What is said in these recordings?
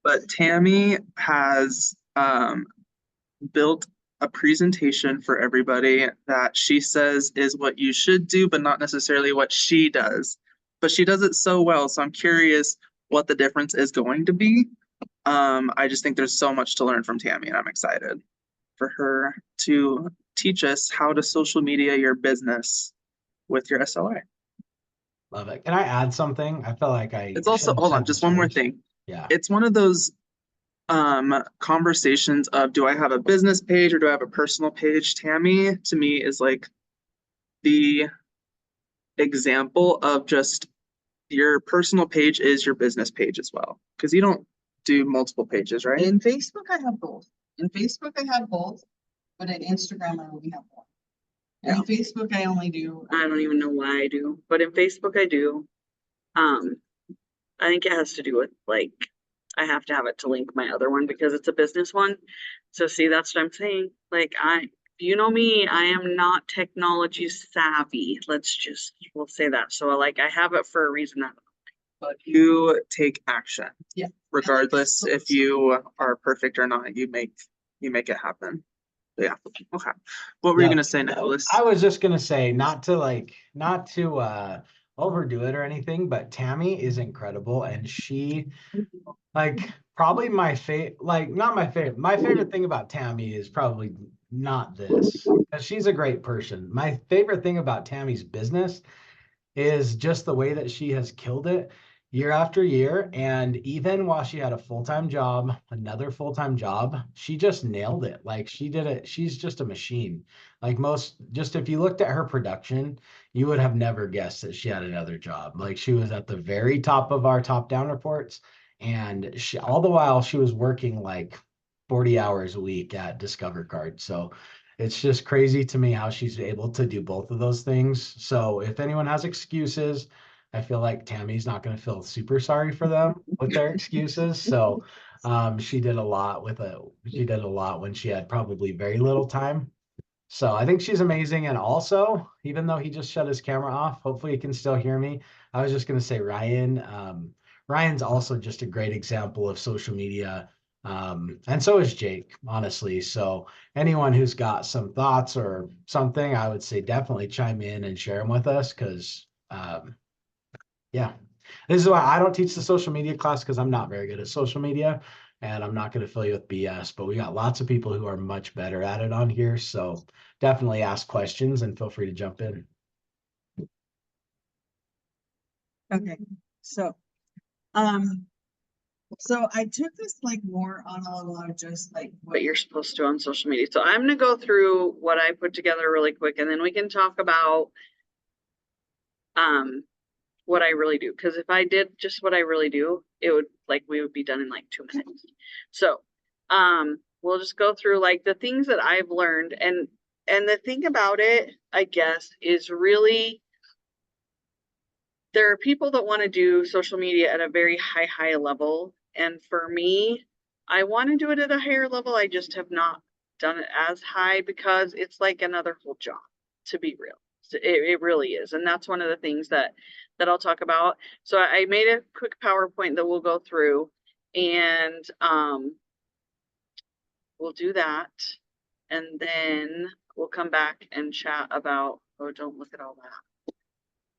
but Tammy has built a presentation for everybody that she says is what you should do, but not necessarily what she does. But she does it so well, so I'm curious what the difference is going to be. I just think there's so much to learn from Tammy, and I'm excited for her to teach us how to social media your business with your SOI. Love it. Can I add something? I feel like It's also, hold on, just one more thing. Yeah. It's one of those conversations of, do I have a business page or do I have a personal page? Tammy, to me, is like the example of just your personal page is your business page as well. Because you don't do multiple pages, right? In Facebook, I have both. In Facebook, I have both, but in Instagram, I only have one. In Facebook, I only do. I don't even know why I do, but in Facebook, I do. I think it has to do with like, I have to have it to link my other one because it's a business one. So see, that's what I'm saying. Like you know me, I am not technology savvy. We'll say that. So like, I have it for a reason. But you take action. Yeah. Regardless if you are perfect or not, you make it happen. Yeah. Okay. What were you gonna say, Nicholas? I was just gonna say not to overdo it or anything, but Tammy is incredible, and she probably my favorite, not my favorite. My favorite thing about Tammy is probably not this, because she's a great person. My favorite thing about Tammy's business is just the way that she has killed it year after year. And even while she had a full-time job, another full-time job, she just nailed it. Like she did it. She's just a machine. Like if you looked at her production, you would have never guessed that she had another job. Like she was at the very top of our top-down reports. And all the while she was working like 40 hours a week at Discover Card. So it's just crazy to me how she's able to do both of those things. So if anyone has excuses, I feel like Tammy's not going to feel super sorry for them with their excuses. So she did a lot when she had probably very little time. So I think she's amazing. And also, even though he just shut his camera off, hopefully he can still hear me. I was just going to say Ryan's also just a great example of social media. And so is Jake, honestly. So anyone who's got some thoughts or something, I would say definitely chime in and share them with us, because yeah, this is why I don't teach the social media class, because I'm not very good at social media and I'm not going to fill you with BS, but we got lots of people who are much better at it on here. So definitely ask questions and feel free to jump in. Okay, so I took this more on a level of just what you're supposed to on social media. So I'm going to go through what I put together really quick, and then we can talk about what I really do. Because if I did just what I really do, it would we would be done in 2 minutes. So we'll just go through the things that I've learned, and the thing about it, I guess, is really there are people that want to do social media at a very high level. And for me, I want to do it at a higher level. I just have not done it as high because it's like another whole job, to be real. It really is. And that's one of the things that I'll talk about. So I made a quick PowerPoint that we'll go through, and we'll do that. And then we'll come back and chat about, oh, don't look at all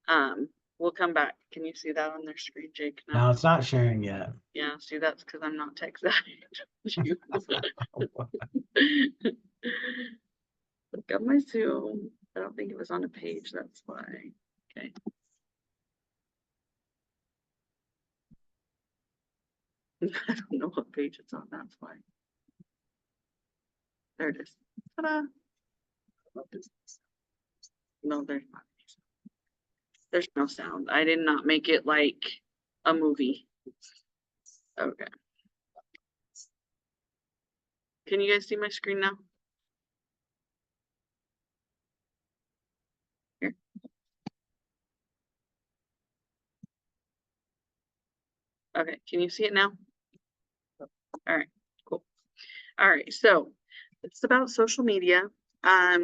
that. We'll come back. Can you see that on their screen, Jake? No, it's not sharing yet. Yeah, see, that's because I'm not tech savvy. Look at my Zoom. I don't think it was on a page, that's why. Okay. I don't know what page it's on, that's why. There it is. Ta-da! No, there's not. There's no sound. I did not make it like a movie. Okay. Can you guys see my screen now? Here. Okay, can you see it now? All right, cool. All right, so it's about social media.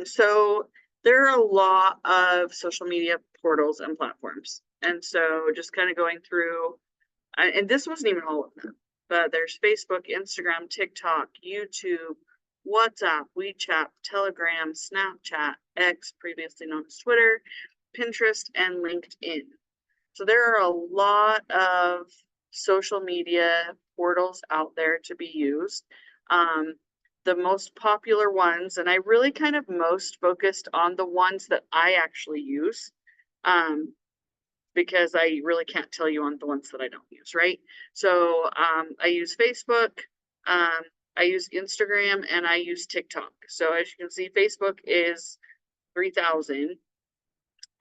So there are a lot of social media portals and platforms. And so just kind of going through, and this wasn't even all of them, but there's Facebook, Instagram, TikTok, YouTube, WhatsApp, WeChat, Telegram, Snapchat, X, previously known as Twitter, Pinterest, and LinkedIn. So there are a lot of social media portals out there to be used. The most popular ones, and I really kind of most focused on the ones that I actually use, because I really can't tell you on the ones that I don't use, right? So I use Facebook, I use Instagram, and I use TikTok. So as you can see, Facebook is 3,000.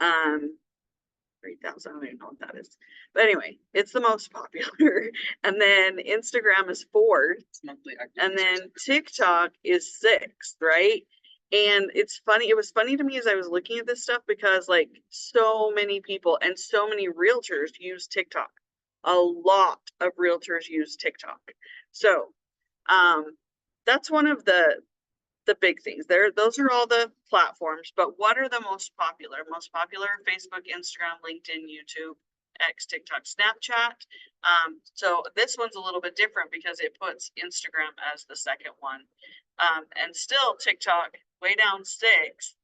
3,000, I don't even know what that is. But anyway, it's the most popular. And then Instagram is 4th. It's monthly active And then users. TikTok is 6th, right? And it's funny, it was funny to me as I was looking at this stuff because like so many people and so many realtors use TikTok. A lot of realtors use TikTok. So that's one of the big things there. Those are all the platforms, but what are the most popular? Most popular: Facebook, Instagram, LinkedIn, YouTube, X, TikTok, Snapchat. So this one's a little bit different because it puts Instagram as the second one. And still TikTok way down 6th,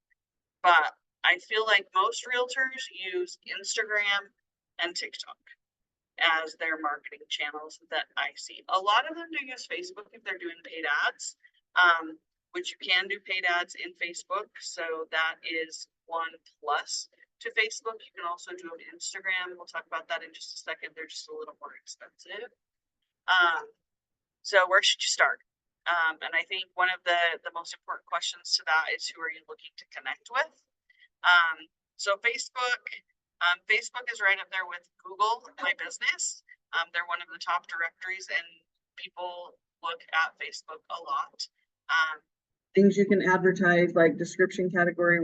but I feel like most realtors use Instagram and TikTok as their marketing channels that I see. A lot of them do use Facebook if they're doing paid ads, which you can do paid ads in Facebook. So that is one plus to Facebook. You can also do it Instagram. We'll talk about that in just a second. They're just a little more expensive. So where should you start? And I think one of the most important questions to that is, who are you looking to connect with? So Facebook is right up there with Google My Business. They're one of the top directories and people look at Facebook a lot. Things you can advertise, like description, category,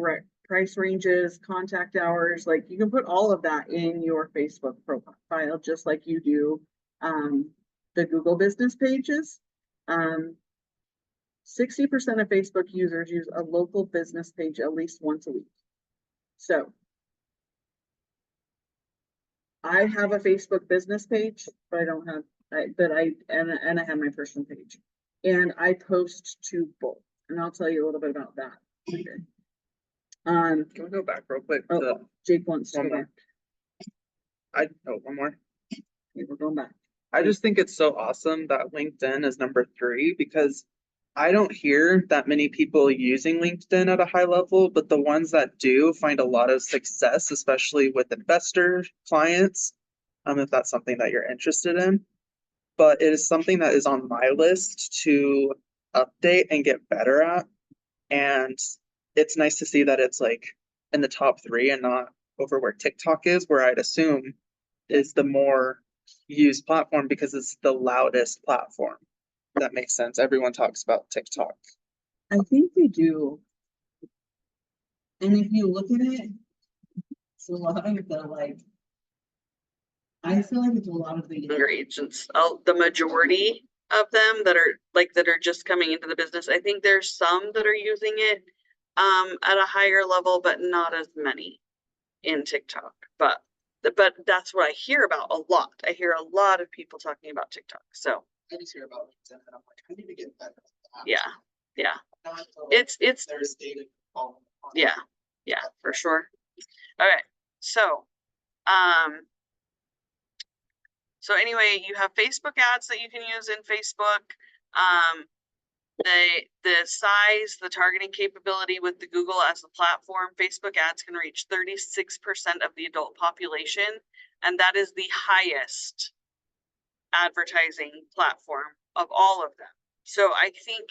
price ranges, contact hours, like you can put all of that in your Facebook profile, just like you do the Google business pages. 60% of Facebook users use a local business page at least once a week. So I have a Facebook business page, but I don't have, and I have my personal page, and I post to both, and I'll tell you a little bit about that. Okay. Can we go back real quick to Jake wants to one go more? back. One more. Okay, we're going back. I just think it's so awesome that LinkedIn is number 3 because I don't hear that many people using LinkedIn at a high level, but the ones that do find a lot of success, especially with investor clients, if that's something that you're interested in. But it is something that is on my list to update and get better at. And it's nice to see that it's like in the top 3 and not over where TikTok is, where I'd assume is the more used platform because it's the loudest platform. That makes sense. Everyone talks about TikTok. I think they do. And if you look at it, it's a lot of the I feel like it's a lot of the Younger agents, the majority of them that are just coming into the business. I think there's some that are using it at a higher level, but not as many in TikTok. But that's what I hear about a lot. I hear a lot of people talking about TikTok. So I just hear about LinkedIn and I'm like, I need to get better at that. yeah. Now I feel like It's there's data. yeah, for sure. Okay, so so anyway, you have Facebook ads that you can use in Facebook. The size, the targeting capability with the Google as the platform, Facebook ads can reach 36% of the adult population, and that is the highest advertising platform of all of them. So I think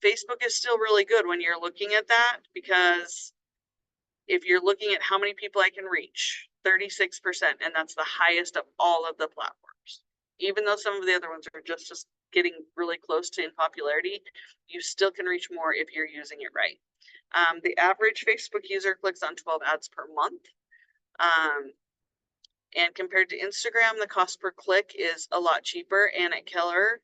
Facebook is still really good when you're looking at that, because if you're looking at how many people I can reach, 36%, and that's the highest of all of the platforms. Even though some of the other ones are just getting really close to in popularity, you still can reach more if you're using it right. The average Facebook user clicks on 12 ads per month. And compared to Instagram, the cost per click is a lot cheaper. And at Keller,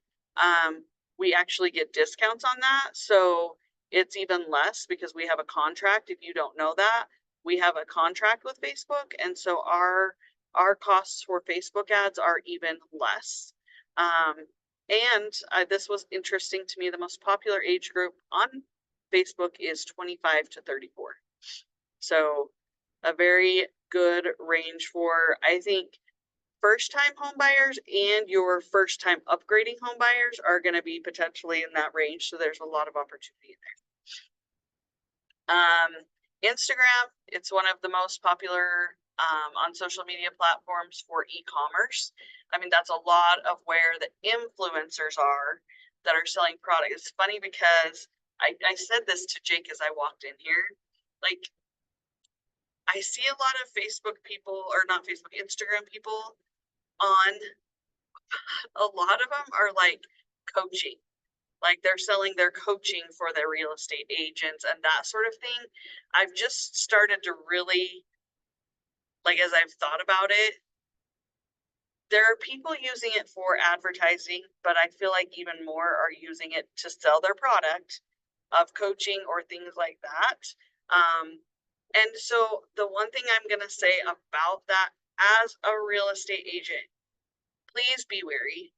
we actually get discounts on that. So it's even less because we have a contract. If you don't know that, we have a contract with Facebook. And so our costs for Facebook ads are even less. And this was interesting to me. The most popular age group on Facebook is 25 to 34. So a very good range for, I think, first time home buyers and your first time upgrading home buyers are going to be potentially in that range. So there's a lot of opportunity there. Instagram, it's one of the most popular on social media platforms for e-commerce. I mean, that's a lot of where the influencers are that are selling products. It's funny because I said this to Jake as I walked in here. Like, I see a lot of Facebook people, or not Facebook, Instagram people on, a lot of them are like coaching. Like they're selling their coaching for their real estate agents and that sort of thing. I've just started to really, like, as I've thought about it, there are people using it for advertising, but I feel like even more are using it to sell their product of coaching or things like that. And so the one thing I'm going to say about that as a real estate agent, please be wary.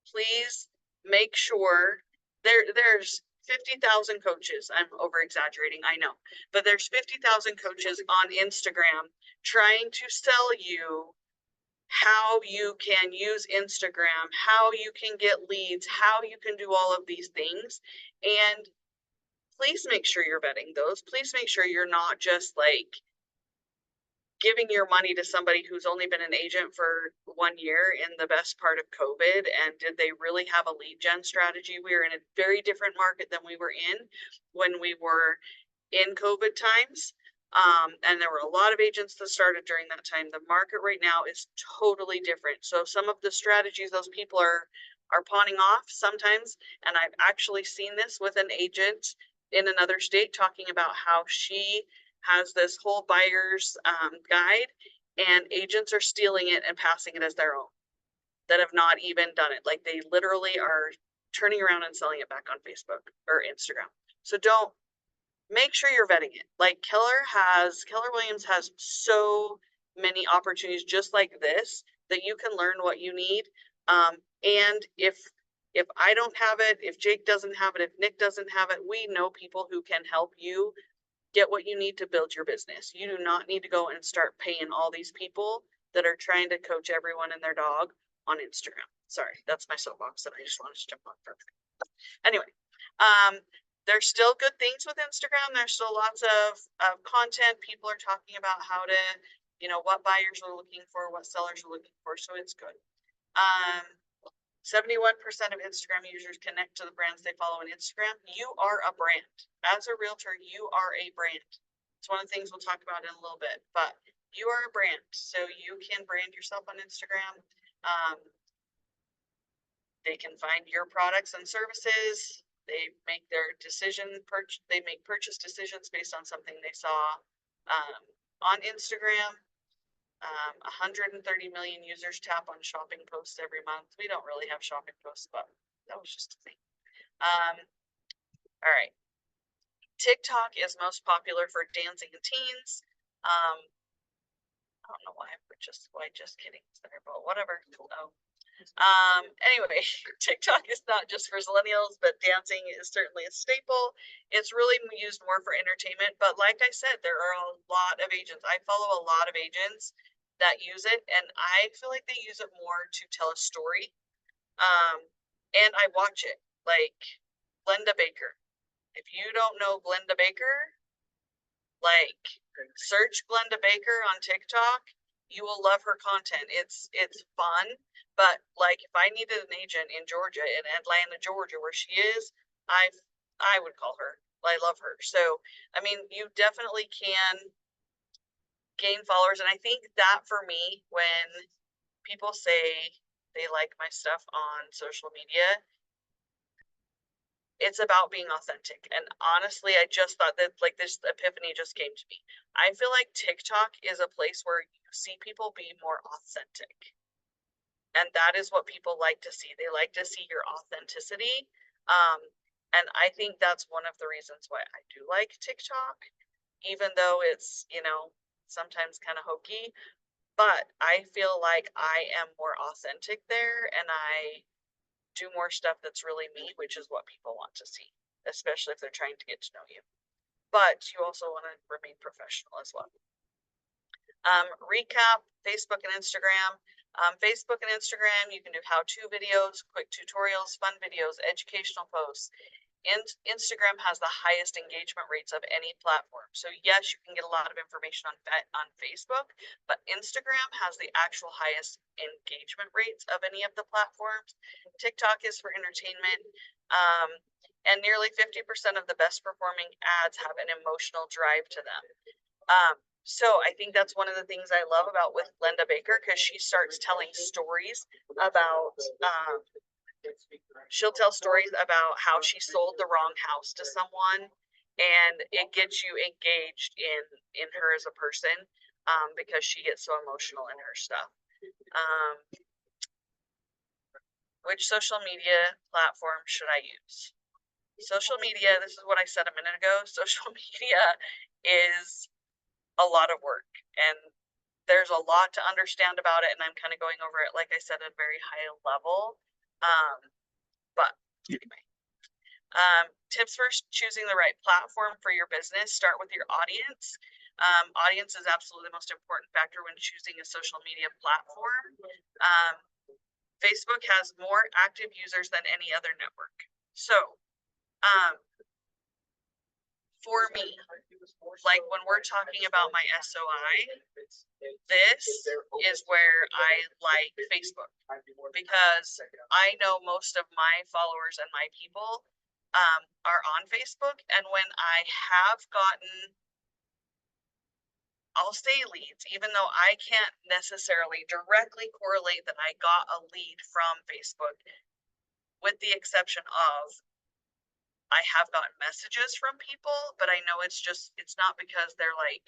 Please make sure there's 50,000 coaches. I'm over exaggerating, I know, but there's 50,000 coaches on Instagram trying to sell you how you can use Instagram, how you can get leads, how you can do all of these things. And please make sure you're vetting those. Please make sure you're not just like giving your money to somebody who's only been an agent for 1 year in the best part of COVID. And did they really have a lead gen strategy? We were in a very different market than we were in when we were in COVID times. And there were a lot of agents that started during that time. The market right now is totally different. So some of the strategies those people are pawning off sometimes, and I've actually seen this with an agent in another state talking about how she has this whole buyer's guide, and agents are stealing it and passing it as their own that have not even done it. Like they literally are turning around and selling it back on Facebook or Instagram. So don't, make sure you're vetting it. Like Keller Williams has so many opportunities just like this that you can learn what you need. And if I don't have it, if Jake doesn't have it, if Nick doesn't have it, we know people who can help you get what you need to build your business. You do not need to go and start paying all these people that are trying to coach everyone and their dog on Instagram. Sorry, that's my soapbox that I just wanted to jump on for. Anyway, there's still good things with Instagram. There's still lots of content. People are talking about how to, what buyers are looking for, what sellers are looking for. So it's good. 71% of Instagram users connect to the brands they follow on Instagram. You are a brand. As a realtor, you are a brand. It's one of the things we'll talk about in a little bit, but you are a brand. So you can brand yourself on Instagram. They can find your products and services. They make their they make purchase decisions based on something they saw on Instagram. 130 million users tap on shopping posts every month. We don't really have shopping posts, but that was just a thing. All right. TikTok is most popular for dancing and teens. I don't know why just kidding there, but whatever. Oh. Anyway, TikTok is not just for millennials, but dancing is certainly a staple. It's really used more for entertainment, but like I said, there are a lot of agents. I follow a lot of agents that use it, and I feel like they use it more to tell a story. And I watch it, like Glenda Baker. If you don't know Glenda Baker, like search Glenda Baker on TikTok. You will love her content. It's fun, but like if I needed an agent in Georgia, in Atlanta, Georgia, where she is, I would call her. I love her. So I mean, you definitely can gain followers, and I think that for me, when people say they like my stuff on social media, it's about being authentic. And honestly, I just thought that like this epiphany just came to me. I feel like TikTok is a place where you see people be more authentic. And that is what people like to see. They like to see your authenticity. And I think that's one of the reasons why I do like TikTok, even though it's, sometimes kind of hokey. But I feel like I am more authentic there, and I do more stuff that's really me, which is what people want to see, especially if they're trying to get to know you. But you also want to remain professional as well. Recap Facebook and Instagram. Facebook and Instagram, you can do how-to videos, quick tutorials, fun videos, educational posts. Instagram has the highest engagement rates of any platform. So yes, you can get a lot of information on Facebook, but Instagram has the actual highest engagement rates of any of the platforms. TikTok is for entertainment. And nearly 50% of the best performing ads have an emotional drive to them. So I think that's one of the things I love about with Linda Baker, because she starts telling stories about, she'll tell stories about how she sold the wrong house to someone, and it gets you engaged in her as a person, because she gets so emotional in her stuff. Which social media platform should I use? Social media, this is what I said a minute ago, social media is a lot of work, and there's a lot to understand about it, and I'm kind of going over it, like I said, at a very high level. But anyway, tips for choosing the right platform for your business. Start with your audience. Audience is absolutely the most important factor when choosing a social media platform. Facebook has more active users than any other network. So, for me, like when we're talking about my SOI, this is where I like Facebook, because I know most of my followers and my people are on Facebook. And when I have gotten, I'll say leads, even though I can't necessarily directly correlate that I got a lead from Facebook, with the exception of I have gotten messages from people, but I know it's not because they're like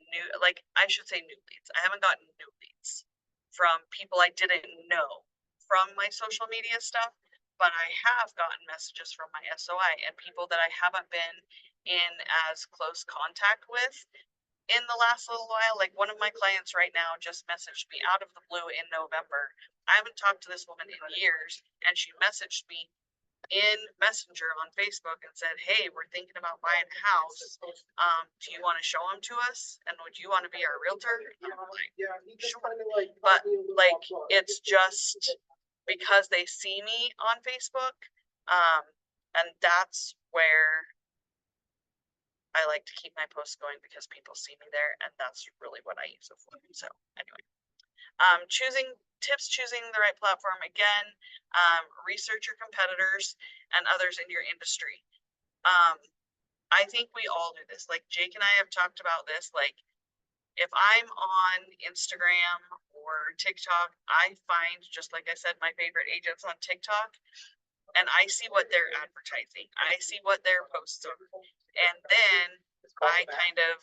new, like I should say new leads. I haven't gotten new leads from people I didn't know from my social media stuff, but I have gotten messages from my SOI and people that I haven't been in as close contact with in the last little while. Like one of my clients right now just messaged me out of the blue in November. I haven't talked to this woman in years, and she messaged me in Messenger on Facebook and said, hey, we're thinking about buying a house. Do you want to show them to us? And would you want to be our realtor? And I'm like, sure. But like, it's just because they see me on Facebook. And that's where I like to keep my posts going, because people see me there, and that's really what I use it for. So anyway, choosing the right platform. Again, research your competitors and others in your industry. I think we all do this. Like Jake and I have talked about this. Like if I'm on Instagram or TikTok, I find, just like I said, my favorite agents on TikTok, and I see what they're advertising. I see what their posts are, and then I kind of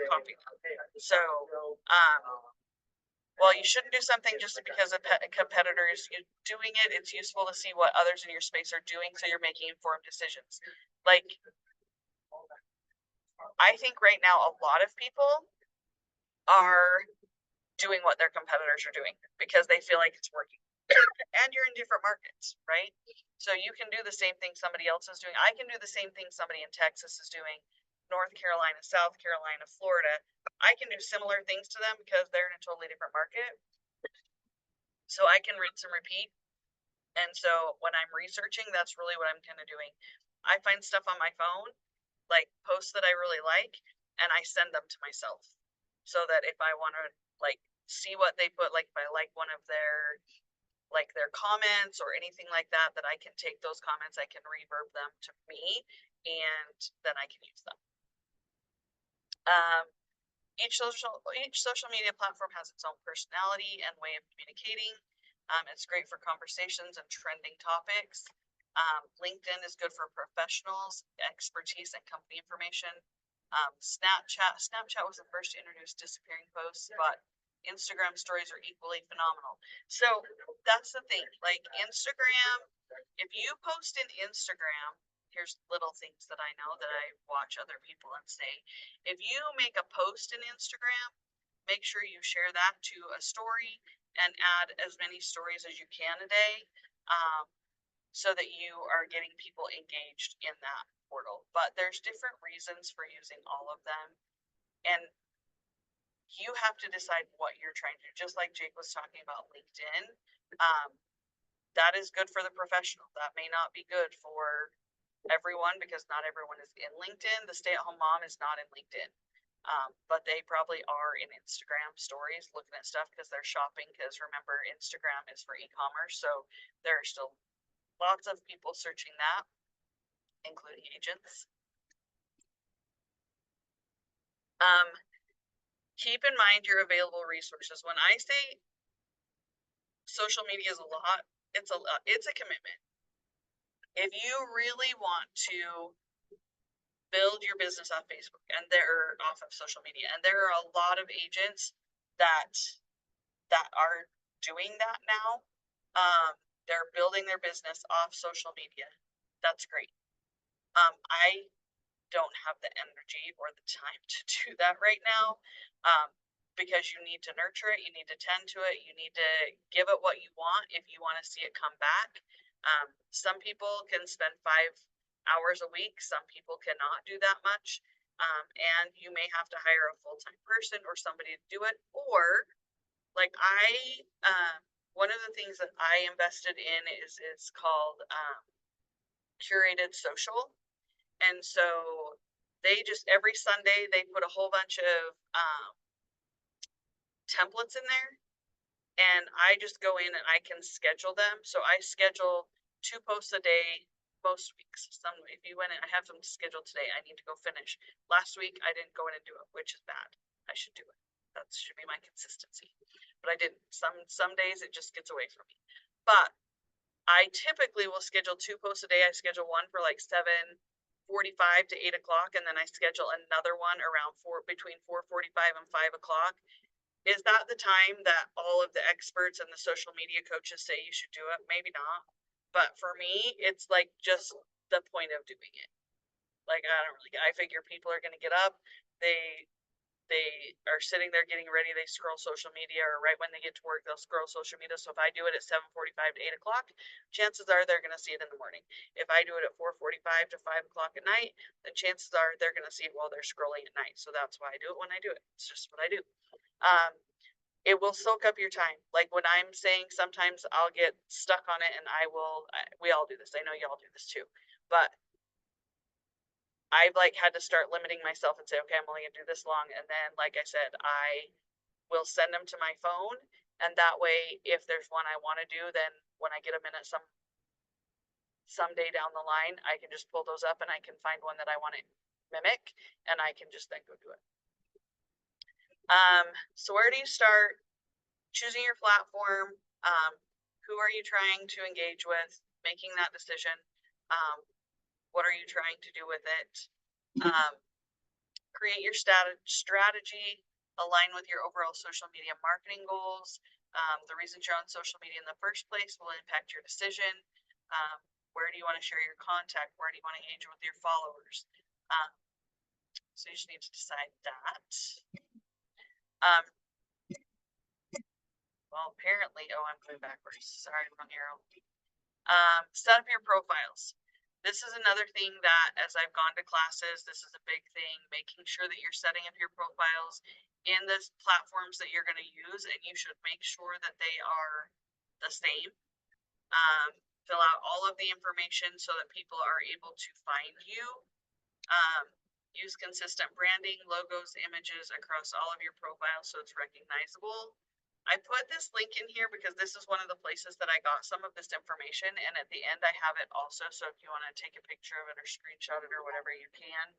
copy them. So, while you shouldn't do something just because a competitor is doing it, it's useful to see what others in your space are doing, so you're making informed decisions. Like, I think right now a lot of people are doing what their competitors are doing because they feel like it's working. And you're in different markets, right? So you can do the same thing somebody else is doing. I can do the same thing somebody in Texas is doing, North Carolina, South Carolina, Florida. I can do similar things to them because they're in a totally different market. So I can rinse and repeat. And so when I'm researching, that's really what I'm kind of doing. I find stuff on my phone, like posts that I really like, and I send them to myself, so that if I want to like see what they put, like if I like one of their comments or anything like that, that I can take those comments, I can reverb them to me, and then I can use them. Each social media platform has its own personality and way of communicating. It's great for conversations and trending topics. LinkedIn is good for professionals, expertise, and company information. Snapchat was the first to introduce disappearing posts, but Instagram stories are equally phenomenal. So that's the thing, like Instagram, if you post in Instagram, here's little things that I know that I watch other people and say, if you make a post in Instagram, make sure you share that to a story and add as many stories as you can a day. So that you are getting people engaged in that portal. But there's different reasons for using all of them. And you have to decide what you're trying to do. Just like Jake was talking about LinkedIn, that is good for the professional. That may not be good for everyone because not everyone is in LinkedIn. The stay-at-home mom is not in LinkedIn. But they probably are in Instagram stories looking at stuff because they're shopping, because remember, Instagram is for e-commerce. So there are still lots of people searching that, including agents. Keep in mind your available resources. When I say social media is a lot, it's a commitment. If you really want to build your business on Facebook and they're off of social media, and there are a lot of agents that are doing that now. They're building their business off social media. That's great. I don't have the energy or the time to do that right now, because you need to nurture it, you need to tend to it, you need to give it what you want if you want to see it come back. Some people can spend 5 hours a week, some people cannot do that much, and you may have to hire a full-time person or somebody to do it. Or like one of the things that I invested in is called curated social. And so they just every Sunday they put a whole bunch of templates in there, and I just go in and I can schedule them. So I schedule 2 posts a day most weeks. Some if you went in, I have them scheduled today. I need to go finish. Last week I didn't go in and do it, which is bad. I should do it. That should be my consistency. But I didn't. Some days it just gets away from me. But I typically will schedule 2 posts a day. I schedule one for like 7:45 to 8 o'clock, and then I schedule another one around between 4:45 and 5 o'clock. Is that the time that all of the experts and the social media coaches say you should do it? Maybe not. But for me, it's like just the point of doing it. Like I figure people are gonna get up, they are sitting there getting ready, they scroll social media, or right when they get to work, they'll scroll social media. So if I do it at 7:45 to 8 o'clock, chances are they're gonna see it in the morning. If I do it at 4:45 to 5 o'clock at night, then chances are they're gonna see it while they're scrolling at night. So that's why I do it when I do it. It's just what I do. It will soak up your time. Like when I'm saying sometimes I'll get stuck on it, and we all do this. I know y'all do this too, but I've like had to start limiting myself and say, okay, I'm only gonna do this long. And then, like I said, I will send them to my phone. And that way, if there's one I want to do, then when I get a minute someday down the line, I can just pull those up and I can find one that I want to mimic, and I can just then go do it. So where do you start? Choosing your platform. Who are you trying to engage with? Making that decision. What are you trying to do with it? Create your strategy, align with your overall social media marketing goals. The reasons you're on social media in the first place will impact your decision. Where do you want to share your contact? Where do you want to engage with your followers? So you just need to decide that. Well, apparently, I'm going backwards. Sorry, wrong arrow. Set up your profiles. This is another thing that, as I've gone to classes, this is a big thing, making sure that you're setting up your profiles in the platforms that you're going to use, and you should make sure that they are the same. Fill out all of the information so that people are able to find you. Use consistent branding, logos, images across all of your profiles so it's recognizable. I put this link in here because this is one of the places that I got some of this information, and at the end I have it also, so if you want to take a picture of it or screenshot it or whatever, you can.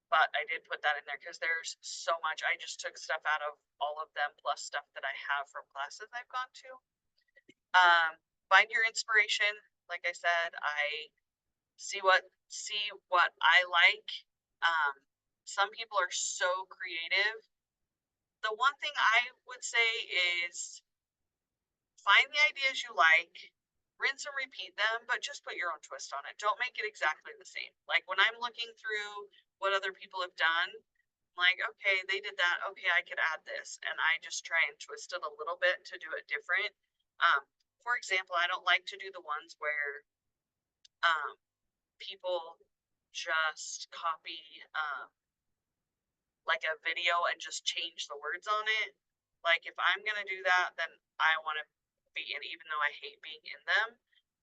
But I did put that in there because there's so much. I just took stuff out of all of them plus stuff that I have from classes I've gone to. Find your inspiration. Like I said, I see what I like. Some people are so creative. The one thing I would say is find the ideas you like, rinse and repeat them, but just put your own twist on it. Don't make it exactly the same. Like when I'm looking through what other people have done, like, okay, they did that. Okay, I could add this. And I just try and twist it a little bit to do it different. For example, I don't like to do the ones where people just copy like a video and just change the words on it. Like if I'm gonna do that, then I want to be in, even though I hate being in them.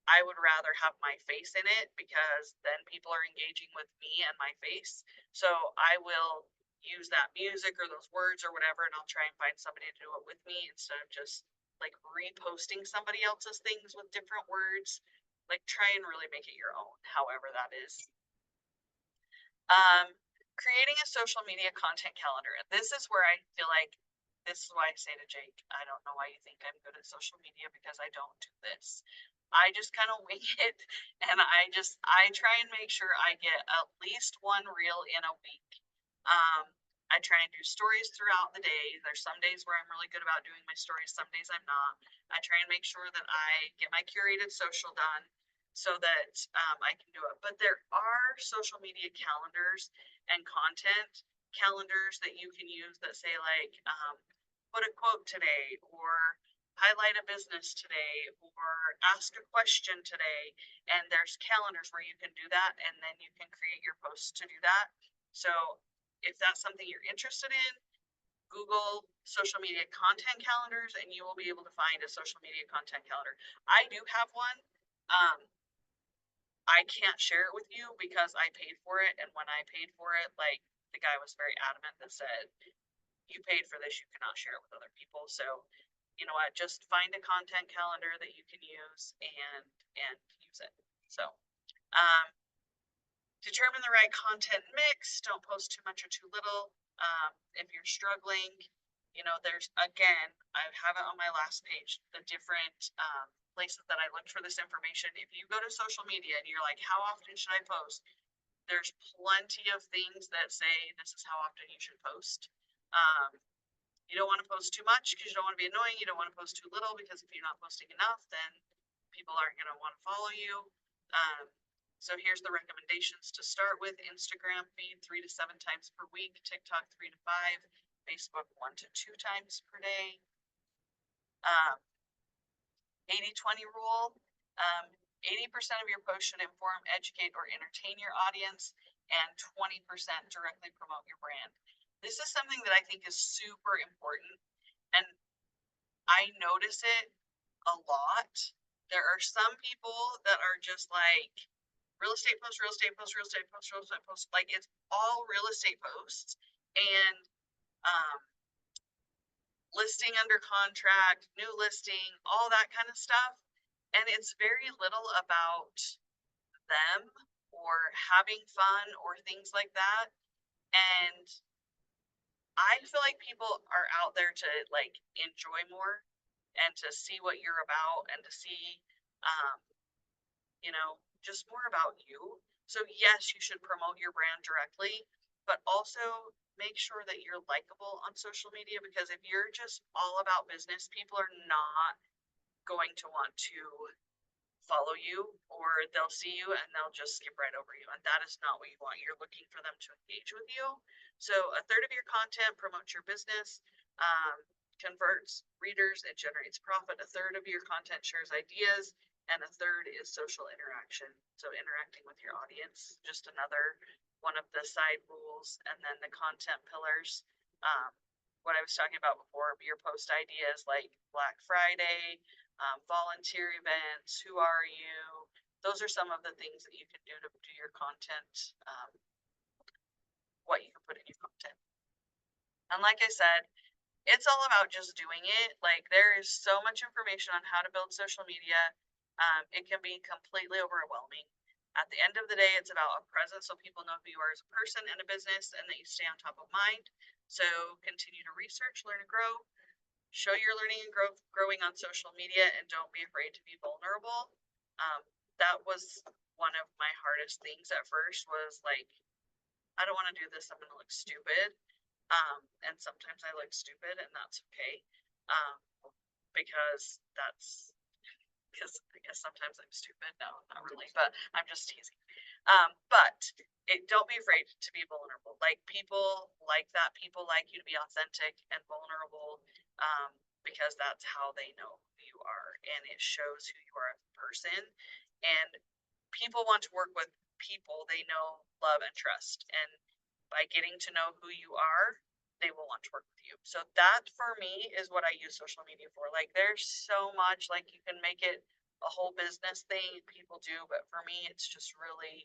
I would rather have my face in it because then people are engaging with me and my face. So I will use that music or those words or whatever, and I'll try and find somebody to do it with me instead of just like reposting somebody else's things with different words. Like try and really make it your own, however that is. Creating a social media content calendar. This is where I feel like, this is why I say to Jake, I don't know why you think I'm good at social media because I don't do this. I just kind of wing it, and I try and make sure I get at least one reel in a week. I try and do stories throughout the day. There's some days where I'm really good about doing my stories, some days I'm not. I try and make sure that I get my curated social done so that I can do it. But there are social media calendars and content calendars that you can use that say like, put a quote today, or highlight a business today, or ask a question today. And there's calendars where you can do that, and then you can create your posts to do that. So if that's something you're interested in, Google social media content calendars and you will be able to find a social media content calendar. I do have one. I can't share it with you because I paid for it, and when I paid for it, like the guy was very adamant that said, you paid for this, you cannot share it with other people. So you know what, just find a content calendar that you can use and use it. So determine the right content mix. Don't post too much or too little. If you're struggling, you know, there's, again, I have it on my last page, the different places that I looked for this information. If you go to social media and you're like, how often should I post? There's plenty of things that say this is how often you should post. You don't want to post too much because you don't want to be annoying. You don't want to post too little because if you're not posting enough, then people aren't going to want to follow you. So here's the recommendations to start with. Instagram feed 3 to 7 times per week, TikTok 3 to 5, Facebook 1 to 2 times per day. 80-20 rule. 80% of your posts should inform, educate, or entertain your audience, and 20% directly promote your brand. This is something that I think is super important, and I notice it a lot. There are some people that are just like, real estate posts, real estate posts, real estate posts, real estate posts. Like it's all real estate posts and listing under contract, new listing, all that kind of stuff. And it's very little about them or having fun or things like that. And I feel like people are out there to like enjoy more and to see what you're about and to see, you know, just more about you. So yes, you should promote your brand directly, but also make sure that you're likable on social media, because if you're just all about business, people are not going to want to follow you, or they'll see you and they'll just skip right over you. And that is not what you want. You're looking for them to engage with you. So a third of your content promotes your business, converts readers, it generates profit. A third of your content shares ideas, and a third is social interaction. So interacting with your audience, just another one of the side rules. And then the content pillars, what I was talking about before, your post ideas like Black Friday, volunteer events, who are you? Those are some of the things that you can do to do your content, what you can put in your content. And like I said, it's all about just doing it. Like there is so much information on how to build social media. It can be completely overwhelming. At the end of the day, it's about a presence so people know who you are as a person and a business, and that you stay on top of mind. So continue to research, learn, and grow. Show your learning and growing on social media, and don't be afraid to be vulnerable. That was one of my hardest things at first, was like, I don't want to do this, I'm gonna look stupid. And sometimes I look stupid, and that's okay. Because I guess sometimes I'm stupid. No, not really, but I'm just teasing. But don't be afraid to be vulnerable. Like people like that. People like you to be authentic and vulnerable, because that's how they know who you are, and it shows who you are as a person. And people want to work with people they know, love, and trust. And by getting to know who you are, they will want to work with you. So that for me is what I use social media for. Like there's so much, like you can make it a whole business thing, people do, but for me it's just really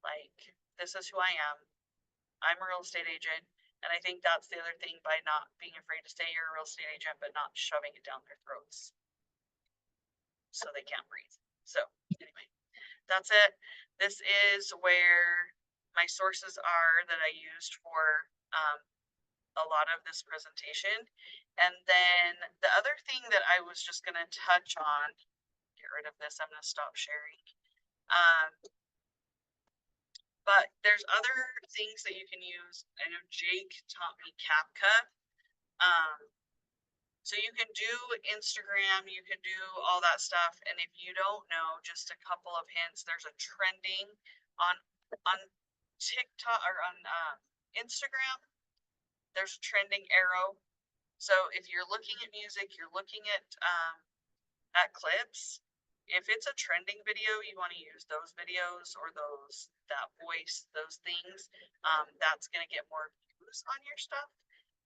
like, this is who I am. I'm a real estate agent. And I think that's the other thing, by not being afraid to say you're a real estate agent, but not shoving it down their throats so they can't breathe. So anyway, that's it. This is where my sources are that I used for a lot of this presentation. And then the other thing that I was just going to touch on, get rid of this, I'm going to stop sharing. But there's other things that you can use. I know Jake taught me CapCut. So you can do Instagram, you can do all that stuff. And if you don't know, just a couple of hints, there's a trending on TikTok or on Instagram. There's a trending arrow. So if you're looking at music, you're looking at clips. If it's a trending video, you want to use those videos or that voice, those things. That's going to get more views on your stuff.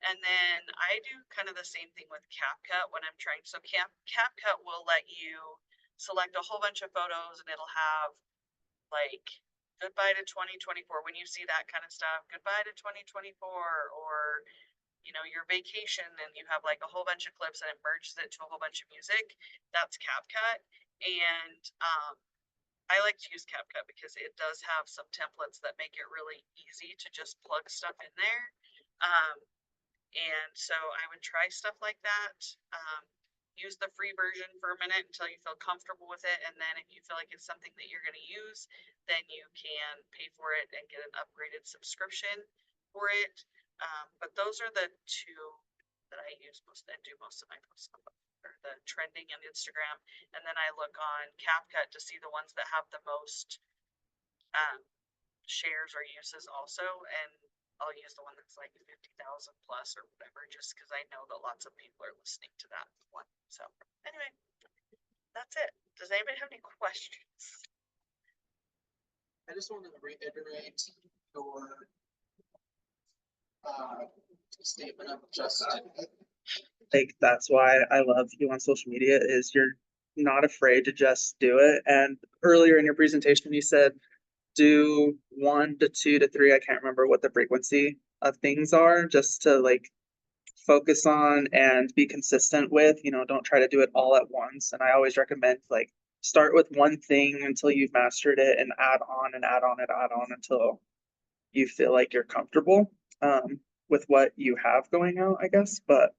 And then I do kind of the same thing with CapCut when I'm trying. So CapCut will let you select a whole bunch of photos, and it'll have like goodbye to 2024. When you see that kind of stuff, goodbye to 2024, or your vacation, and you have like a whole bunch of clips and it merges it to a whole bunch of music. That's CapCut. And I like to use CapCut because it does have some templates that make it really easy to just plug stuff in there. And so I would try stuff like that. Use the free version for a minute until you feel comfortable with it. And then if you feel like it's something that you're going to use, then you can pay for it and get an upgraded subscription for it. But those are the two that I use most and do most of my posts on, or the trending and Instagram. And then I look on CapCut to see the ones that have the most shares or uses also. And I'll use the one that's like 50,000 plus or whatever, just because I know that lots of people are listening to that one. So anyway, that's it. Does anybody have any questions? I just wanted to reiterate your statement of justice. Like that's why I love you on social media, is you're not afraid to just do it. And earlier in your presentation, you said do 1 to 2 to 3. I can't remember what the frequency of things are, just to like focus on and be consistent with, don't try to do it all at once. And I always recommend like start with one thing until you've mastered it and add on and add on and add on until you feel like you're comfortable with what you have going out, I guess. But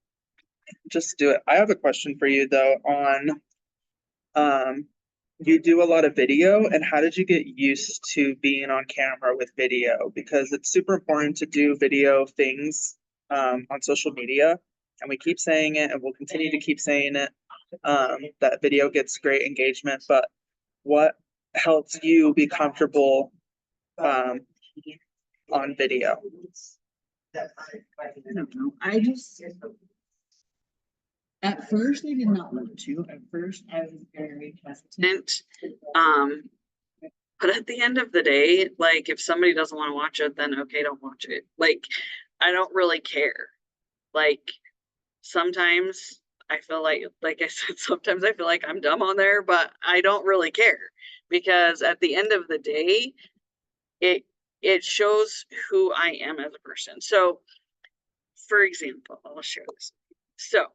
just do it. I have a question for you though on you do a lot of video, and how did you get used to being on camera with video? Because it's super important to do video things on social media, and we keep saying it and we'll continue to keep saying it, that video gets great engagement. But what helps you be comfortable on video? I don't know. I just, at first I did not want to. At first I was very hesitant. But at the end of the day, like if somebody doesn't want to watch it, then okay, don't watch it. Like I don't really care. Like sometimes I feel like I said, sometimes I feel like I'm dumb on there, but I don't really care, because at the end of the day, it shows who I am as a person. So for example, I'll share this. So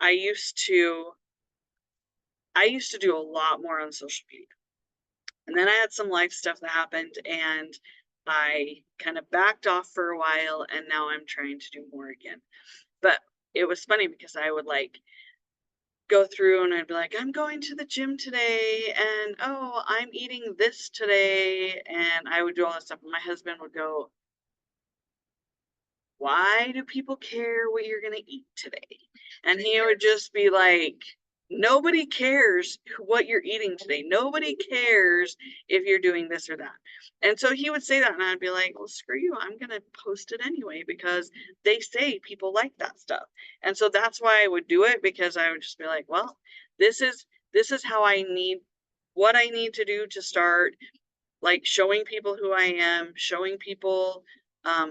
I used to do a lot more on social media. And then I had some life stuff that happened and I kind of backed off for a while, and now I'm trying to do more again. But it was funny because I would like go through and I'd be like, I'm going to the gym today, and oh, I'm eating this today. And I would do all that stuff. And my husband would go, why do people care what you're going to eat today? And he would just be like, Nobody cares what you're eating today. Nobody cares if you're doing this or that. And so he would say that, and I'd be like, well, screw you. I'm going to post it anyway because they say people like that stuff. And so that's why I would do it, because I would just be like, well, this is how what I need to do to start like showing people who I am, showing people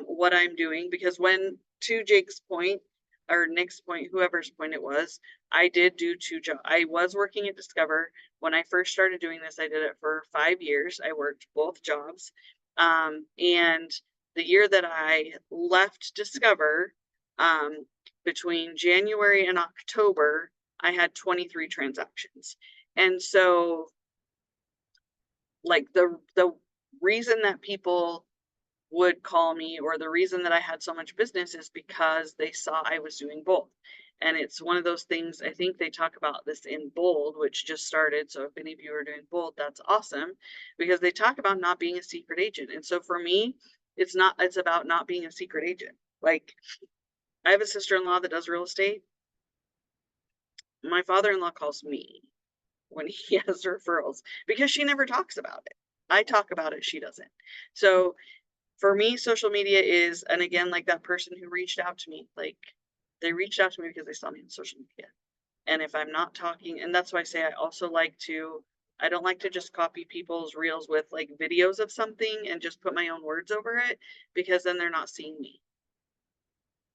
what I'm doing. Because to Jake's point, or Nick's point, whoever's point it was, I did do 2 jobs. I was working at Discover. When I first started doing this, I did it for 5 years. I worked both jobs. And the year that I left Discover, between January and October, I had 23 transactions. And so like the reason that people would call me, or the reason that I had so much business, is because they saw I was doing both. And it's one of those things, I think they talk about this in Bold, which just started. So if any of you are doing Bold, that's awesome, because they talk about not being a secret agent. And so for me, it's about not being a secret agent. Like, I have a sister-in-law that does real estate. My father-in-law calls me when he has referrals because she never talks about it. I talk about it, she doesn't. So for me, social media is, and again, like that person who reached out to me, like they reached out to me because they saw me on social media. And if I'm not talking, and that's why I say I don't like to just copy people's reels with like videos of something and just put my own words over it, because then they're not seeing me.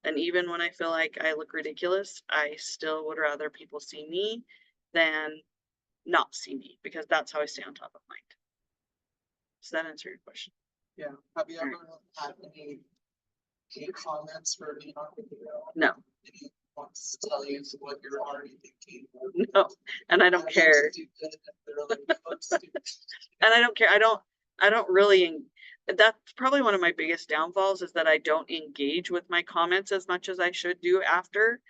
And even when I feel like I look ridiculous, I still would rather people see me than not see me, because that's how I stay on top of mind. Does that answer your question? Yeah, have you ever had any comments for being on video? No. Any wants to tell you what you're already thinking? No, and I don't care. And I don't care. I don't really, that's probably one of my biggest downfalls, is that I don't engage with my comments as much as I should do after.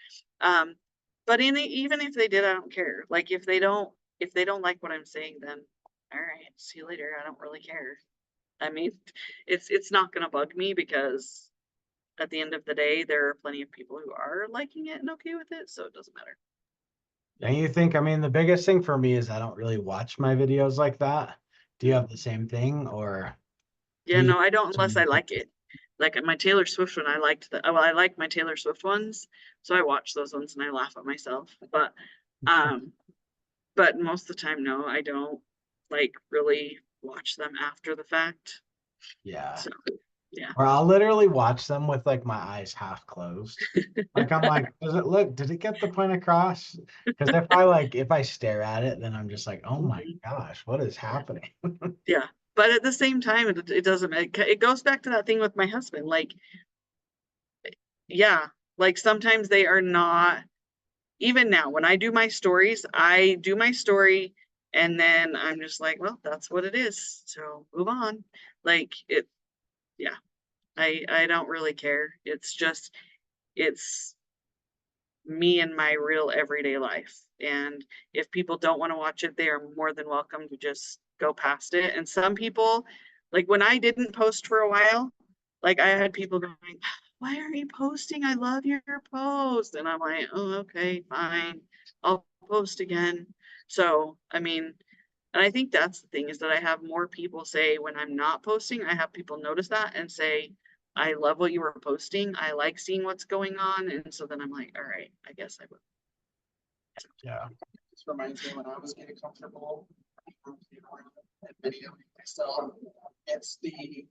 But even if they did, I don't care. Like if they don't like what I'm saying, then all right, see you later. I don't really care. I mean, it's not gonna bug me, because at the end of the day, there are plenty of people who are liking it and okay with it, so it doesn't matter. And you think, I mean, the biggest thing for me is I don't really watch my videos like that. Do you have the same thing, or? Yeah, no, I don't unless I like it. Like my Taylor Swift one, I like my Taylor Swift ones, so I watch those ones and I laugh at myself. But most of the time, no, I don't like really watch them after the fact. Yeah. So, yeah. Or I'll literally watch them with like my eyes half closed. Like I'm like, did it get the point across? Because if I stare at it, then I'm just like, oh my gosh, what is happening? Yeah. But at the same time, it doesn't, it goes back to that thing with my husband. Like, yeah, like sometimes they are not, even now when I do my stories, I do my story and then I'm just like, well, that's what it is. So move on. Like yeah, I don't really care. It's me and my real everyday life. And if people don't want to watch it, they are more than welcome to just go past it. And some people, like when I didn't post for a while, like I had people going, why aren't you posting? I love your post. And I'm like, oh, okay, fine. I'll post again. So, I mean, and I think that's the thing, is that I have more people say when I'm not posting, I have people notice that and say, I love what you were posting. I like seeing what's going on. And so then I'm like, all right, I guess I will. Yeah. This reminds me when I was getting comfortable videoing myself. It's the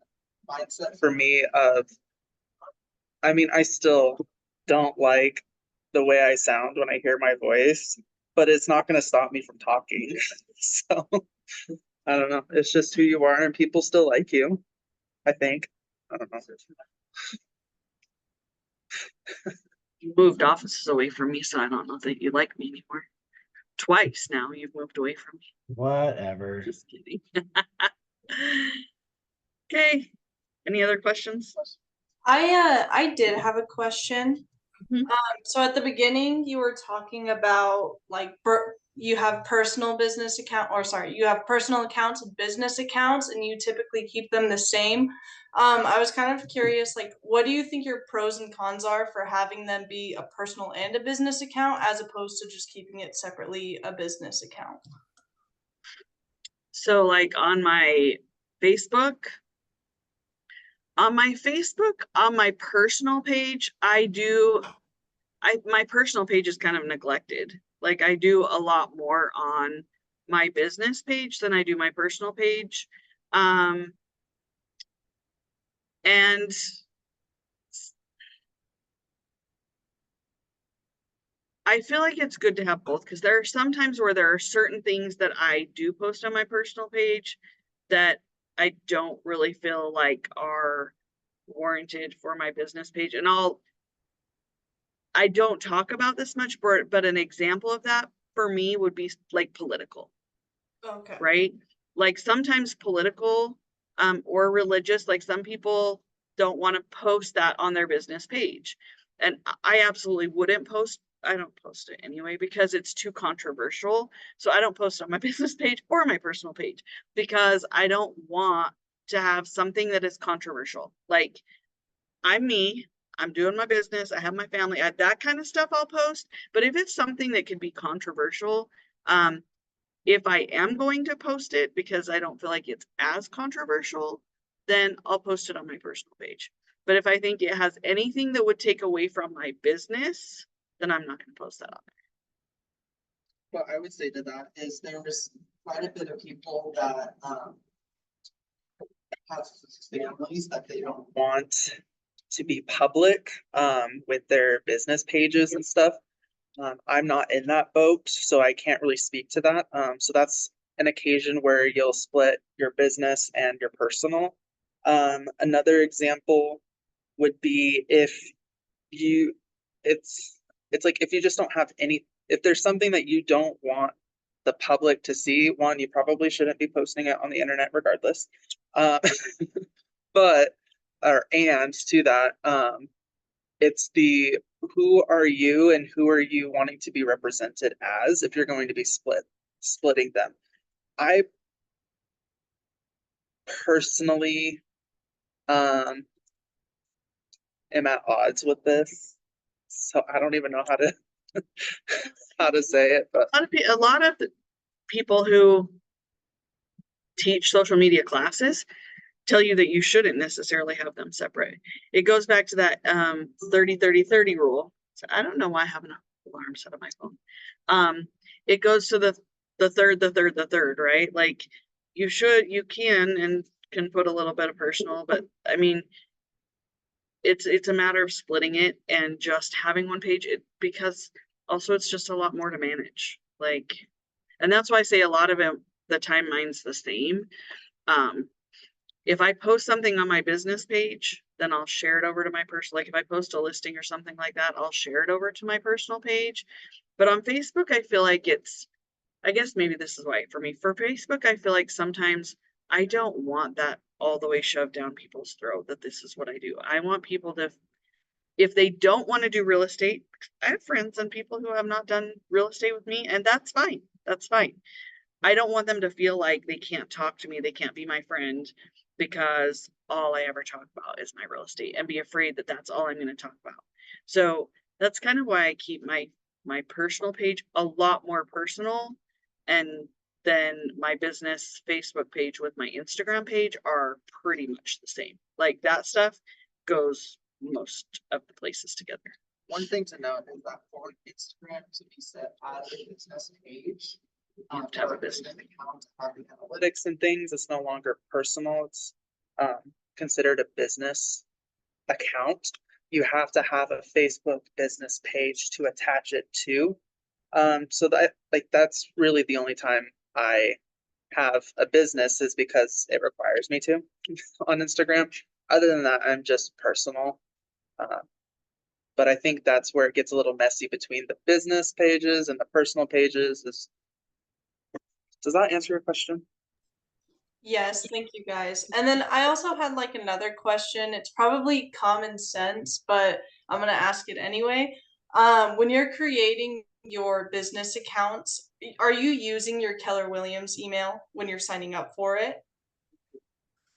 mindset For me of, I mean, I still don't like the way I sound when I hear my voice, but it's not going to stop me from talking. So I don't know. It's just who you are, and people still like you, I think. I don't know. You moved offices away from me, so I don't know that you like me anymore. Twice now you've moved away from me. Whatever. Just kidding. Okay. Any other questions? I did have a question. So at the beginning, you were talking about like you have personal business account, or sorry, you have personal accounts and business accounts, and you typically keep them the same. I was kind of curious, like, what do you think your pros and cons are for having them be a personal and a business account, as opposed to just keeping it separately a business account? So like on my Facebook, on my personal page, my personal page is kind of neglected. Like I do a lot more on my business page than I do my personal page. And I feel like it's good to have both, because there are some times where there are certain things that I do post on my personal page that I don't really feel like are warranted for my business page. And I don't talk about this much, but an example of that for me would be like political, Okay. right? Like sometimes political or religious, like some people don't want to post that on their business page. And I absolutely wouldn't post. I don't post it anyway because it's too controversial. So I don't post on my business page or my personal page because I don't want to have something that is controversial. Like I'm me, I'm doing my business, I have my family, that kind of stuff I'll post. But if it's something that could be controversial, if I am going to post it because I don't feel like it's as controversial, then I'll post it on my personal page. But if I think it has anything that would take away from my business, then I'm not going to post that on there. What I would say to that is there was quite a bit of people that have families that they don't want to be public with their business pages and stuff. I'm not in that boat, so I can't really speak to that. So that's an occasion where you'll split your business and your personal. Another example would be if it's like if you just don't have if there's something that you don't want the public to see, one, you probably shouldn't be posting it on the internet regardless. But and to that, it's the who are you and who are you wanting to be represented as if you're going to be splitting them. I personally am at odds with this, so I don't even know how to how to say it, but A lot of the people who teach social media classes tell you that you shouldn't necessarily have them separate. It goes back to that 30-30-30 rule. So I don't know why I have an alarm set on my phone. It goes to the third, right? Like you can put a little bit of personal, but I mean, it's a matter of splitting it and just having one page, because also it's just a lot more to manage. Like, and that's why I say a lot of it, the timeline's the same. If I post something on my business page, then I'll share it over to my personal. Like if I post a listing or something like that, I'll share it over to my personal page. But on Facebook, I feel like I guess maybe this is why for me, for Facebook, I feel like sometimes I don't want that all the way shoved down people's throat that this is what I do. I want people to, if they don't want to do real estate, I have friends and people who have not done real estate with me, and that's fine. That's fine. I don't want them to feel like they can't talk to me, they can't be my friend because all I ever talk about is my real estate and be afraid that that's all I'm going to talk about. So that's kind of why I keep my personal page a lot more personal, and then my business Facebook page with my Instagram page are pretty much the same. Like that stuff goes most of the places together. one thing to note is that for Instagram to be set as a business page, You have to have a business account to have the analytics and things, it's no longer personal, it's considered a business account. You have to have a Facebook business page to attach it to. So that's really the only time I have a business is because it requires me to on Instagram. Other than that, I'm just personal. But I think that's where it gets a little messy between the business pages and the personal pages. Does that answer your question? Yes, thank you guys. And then I also had like another question. It's probably common sense, but I'm gonna ask it anyway. When you're creating your business accounts, are you using your Keller Williams email when you're signing up for it?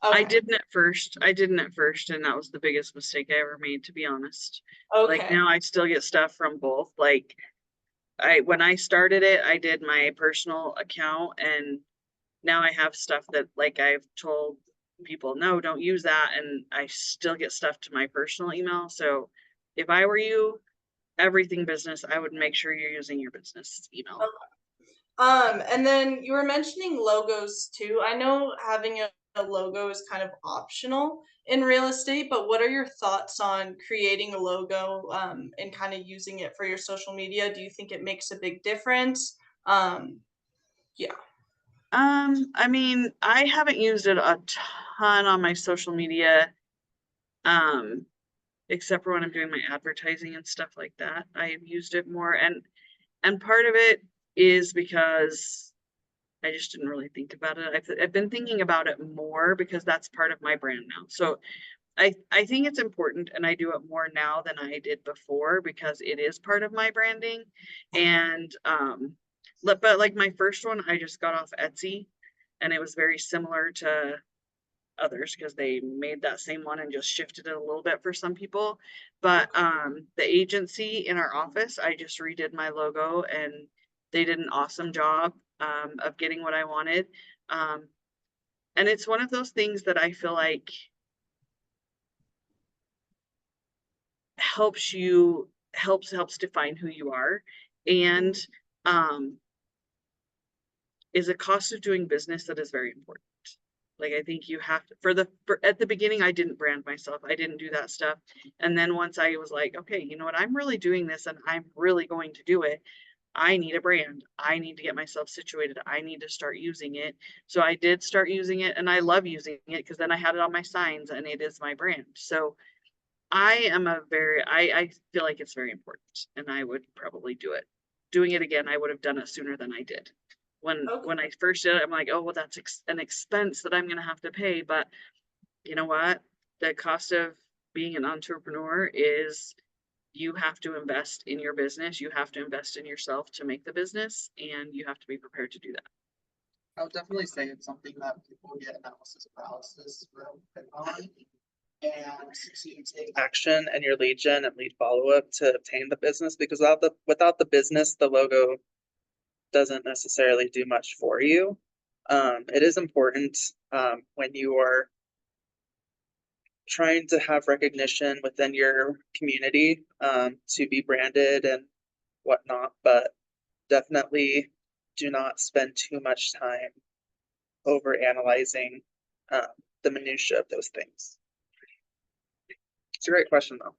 I Okay. didn't at first. I didn't at first, and that was the biggest mistake I ever made, to be honest. Like Okay. now I still get stuff from both. Like when I started it, I did my personal account, and now I have stuff that like I've told people, no, don't use that, and I still get stuff to my personal email. So if I were you, everything business, I would make sure you're using your business email. And then you were mentioning logos too. I know having a logo is kind of optional in real estate, but what are your thoughts on creating a logo and kind of using it for your social media? Do you think it makes a big difference? Yeah. I mean, I haven't used it a ton on my social media, except for when I'm doing my advertising and stuff like that. I've used it more, and part of it is because I just didn't really think about it. I've been thinking about it more because that's part of my brand now. So I think it's important, and I do it more now than I did before because it is part of my branding. And but like my first one, I just got off Etsy, and it was very similar to others because they made that same one and just shifted it a little bit for some people. But the agency in our office, I just redid my logo, and they did an awesome job of getting what I wanted. And it's one of those things that I feel like helps define who you are, and is a cost of doing business that is very important. Like I think you have to, at the beginning, I didn't brand myself. I didn't do that stuff. And then once I was like, okay, you know what, I'm really doing this and I'm really going to do it. I need a brand. I need to get myself situated. I need to start using it. So I did start using it, and I love using it because then I had it on my signs and it is my brand. So I feel like it's very important, and I would probably do it. Doing it again, I would have done it sooner than I did. When I first did it, I'm like, oh, well, that's an expense that I'm going to have to pay. But you know what? The cost of being an entrepreneur is you have to invest in your business. You have to invest in yourself to make the business, and you have to be prepared to do that. I would definitely say it's something that people get analysis paralysis real quick on. And to take action and your lead gen and lead follow-up to obtain the business, because without the business, the logo doesn't necessarily do much for you. It is important when you are trying to have recognition within your community to be branded and whatnot, but definitely do not spend too much time over analyzing the minutia of those things. It's a great question though.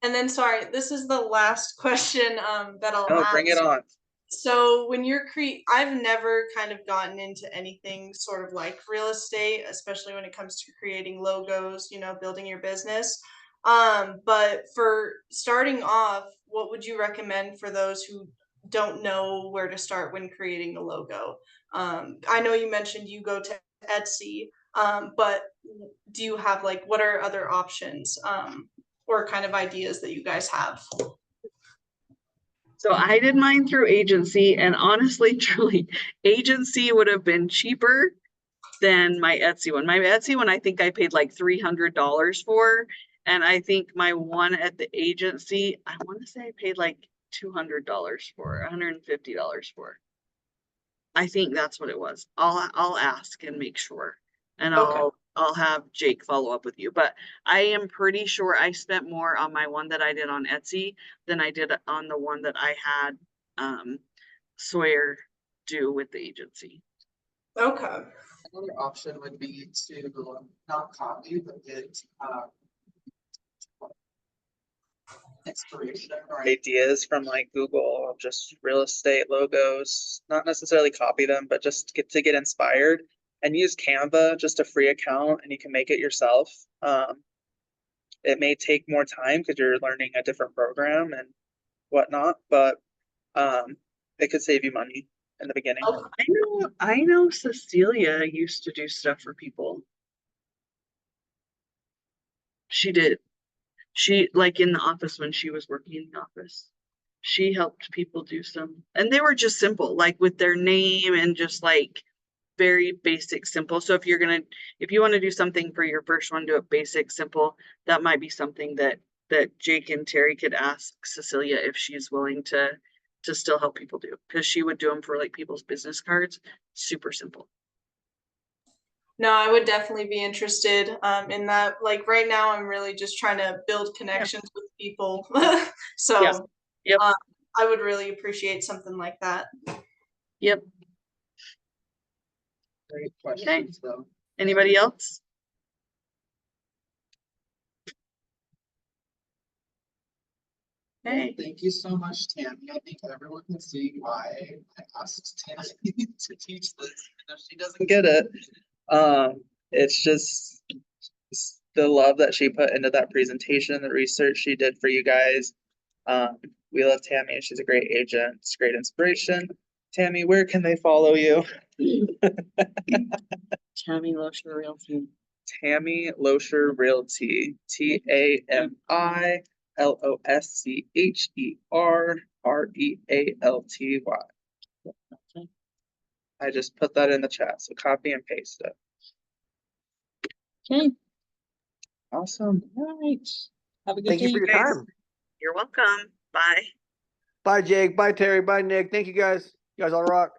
And then, sorry, this is the last question that I'll No, ask. bring it on. So when you're I've never kind of gotten into anything sort of like real estate, especially when it comes to creating logos, building your business. But for starting off, what would you recommend for those who don't know where to start when creating a logo? I know you mentioned you go to Etsy, but do you have what are other options or kind of ideas that you guys have? So I did mine through agency, and honestly, truly, agency would have been cheaper than my Etsy one. My Etsy one, I think I paid like $300 for, and I think my one at the agency, I want to say I paid like $200 for, $150 for. I think that's what it was. I'll ask and make sure, and Okay. I'll have Jake follow up with you. But I am pretty sure I spent more on my one that I did on Etsy than I did on the one that I had Sawyer do with the agency. Okay. Another option would be to not copy, but get inspiration or ideas from like Google, just real estate logos, not necessarily copy them, but just get inspired, and use Canva, just a free account, and you can make it yourself. It may take more time because you're learning a different program and whatnot, but it could save you money in the beginning. Okay. I know Cecilia used to do stuff for people. She did. She, like in the office when she was working in the office, she helped people do some, and they were just simple, like with their name and just like very basic, simple. So if you want to do something for your first one, do it basic, simple. That might be something that Jake and Terry could ask Cecilia if she's willing to still help people do, because she would do them for like people's business cards. Super simple. No, I would definitely be interested in that. Like right now, I'm really just trying to build connections with people. So Yeah. Yep. I would really appreciate something like that. Yep. Great questions, though. Anybody else? Well, Hey, thank you so much, Tammy. I think everyone can see why I asked Tammy to teach this. And if she doesn't Get it. It's just the love that she put into that presentation, the research she did for you guys. We love Tammy, and she's a great agent. It's great inspiration. Tammy, where can they follow you? Tami Loscher Realty. Tami Loscher Realty, TamiLoscherRealty. I just put that in the chat, so copy and paste it. Okay, Awesome. all right. Have a good Thank you day. for your guys. time. You're welcome. Bye. Bye, Jake. Bye, Terry. Bye, Nick. Thank you guys. You guys all rock.